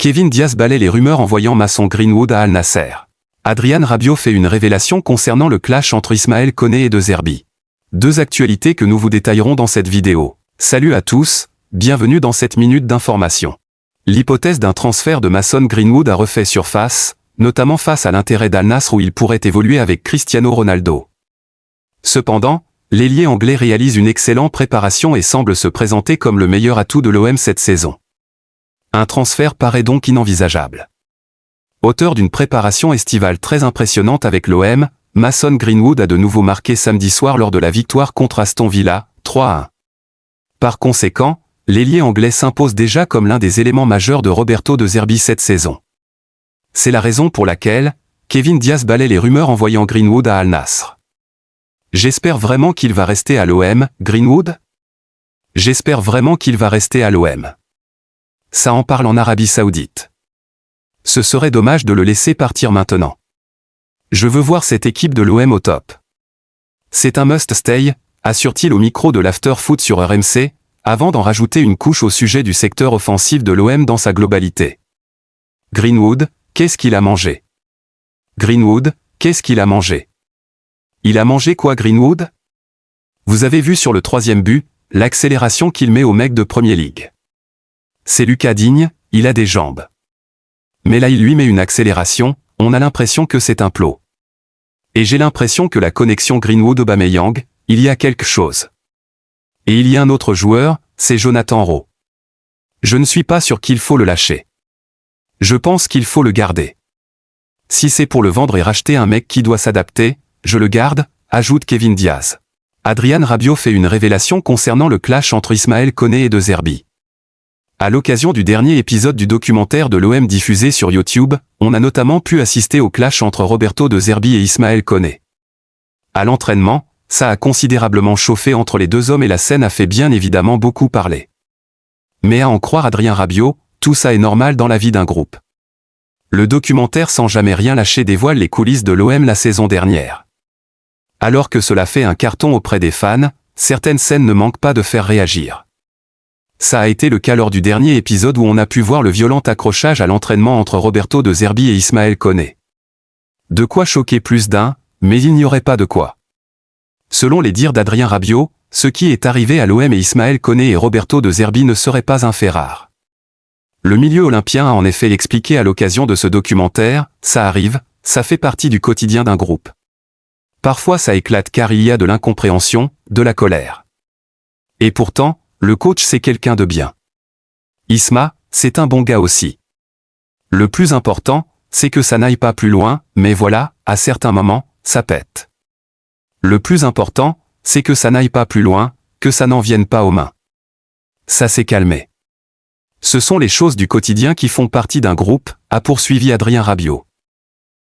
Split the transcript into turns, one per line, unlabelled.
Kevin Diaz balaie les rumeurs envoyant Mason Greenwood à Al Nasser. Adrien Rabiot fait une révélation concernant le clash entre Ismaël Koné et De Zerbi. Deux actualités que nous vous détaillerons dans cette vidéo. Salut à tous, bienvenue dans cette minute d'information. L'hypothèse d'un transfert de Mason Greenwood a refait surface, notamment face à l'intérêt d'Al Nassr où il pourrait évoluer avec Cristiano Ronaldo. Cependant, l'ailier anglais réalise une excellente préparation et semble se présenter comme le meilleur atout de l'OM cette saison. Un transfert paraît donc inenvisageable. Auteur d'une préparation estivale très impressionnante avec l'OM, Mason Greenwood a de nouveau marqué samedi soir lors de la victoire contre Aston Villa, 3-1. Par conséquent, l'ailier anglais s'impose déjà comme l'un des éléments majeurs de Roberto De Zerbi cette saison. C'est la raison pour laquelle Kevin Diaz balaie les rumeurs envoyant Greenwood à Al Nassr. J'espère vraiment qu'il va rester à l'OM, Greenwood? J'espère vraiment qu'il va rester à l'OM. Ça en parle en Arabie Saoudite. Ce serait dommage de le laisser partir maintenant. Je veux voir cette équipe de l'OM au top. C'est un must-stay, assure-t-il au micro de l'After Foot sur RMC, avant d'en rajouter une couche au sujet du secteur offensif de l'OM dans sa globalité. Greenwood, qu'est-ce qu'il a mangé? Greenwood, qu'est-ce qu'il a mangé? Il a mangé quoi Greenwood? Vous avez vu sur le troisième but, l'accélération qu'il met au mec de Premier League. C'est Lucas Digne, il a des jambes. Mais là il lui met une accélération, on a l'impression que c'est un plot. Et j'ai l'impression que la connexion Greenwood-Aubameyang, il y a quelque chose. Et il y a un autre joueur, c'est Jonathan Rowe. Je ne suis pas sûr qu'il faut le lâcher. Je pense qu'il faut le garder. Si c'est pour le vendre et racheter un mec qui doit s'adapter, je le garde, ajoute Kevin Diaz. Adrien Rabiot fait une révélation concernant le clash entre Ismaël Koné et De Zerbi. À l'occasion du dernier épisode du documentaire de l'OM diffusé sur YouTube, on a notamment pu assister au clash entre Roberto De Zerbi et Ismaël Koné. À l'entraînement, ça a considérablement chauffé entre les deux hommes et la scène a fait bien évidemment beaucoup parler. Mais à en croire Adrien Rabiot, tout ça est normal dans la vie d'un groupe. Le documentaire sans jamais rien lâcher dévoile les coulisses de l'OM la saison dernière. Alors que cela fait un carton auprès des fans, certaines scènes ne manquent pas de faire réagir. Ça a été le cas lors du dernier épisode où on a pu voir le violent accrochage à l'entraînement entre Roberto De Zerbi et Ismaël Koné. De quoi choquer plus d'un, mais il n'y aurait pas de quoi. Selon les dires d'Adrien Rabiot, ce qui est arrivé à l'OM et Ismaël Koné et Roberto De Zerbi ne serait pas un fait rare. Le milieu olympien a en effet expliqué à l'occasion de ce documentaire, ça arrive, ça fait partie du quotidien d'un groupe. Parfois ça éclate car il y a de l'incompréhension, de la colère. Et pourtant, le coach c'est quelqu'un de bien. Isma, c'est un bon gars aussi. Le plus important, c'est que ça n'aille pas plus loin, mais voilà, à certains moments, ça pète. Le plus important, c'est que ça n'aille pas plus loin, que ça n'en vienne pas aux mains. Ça s'est calmé. Ce sont les choses du quotidien qui font partie d'un groupe, a poursuivi Adrien Rabiot.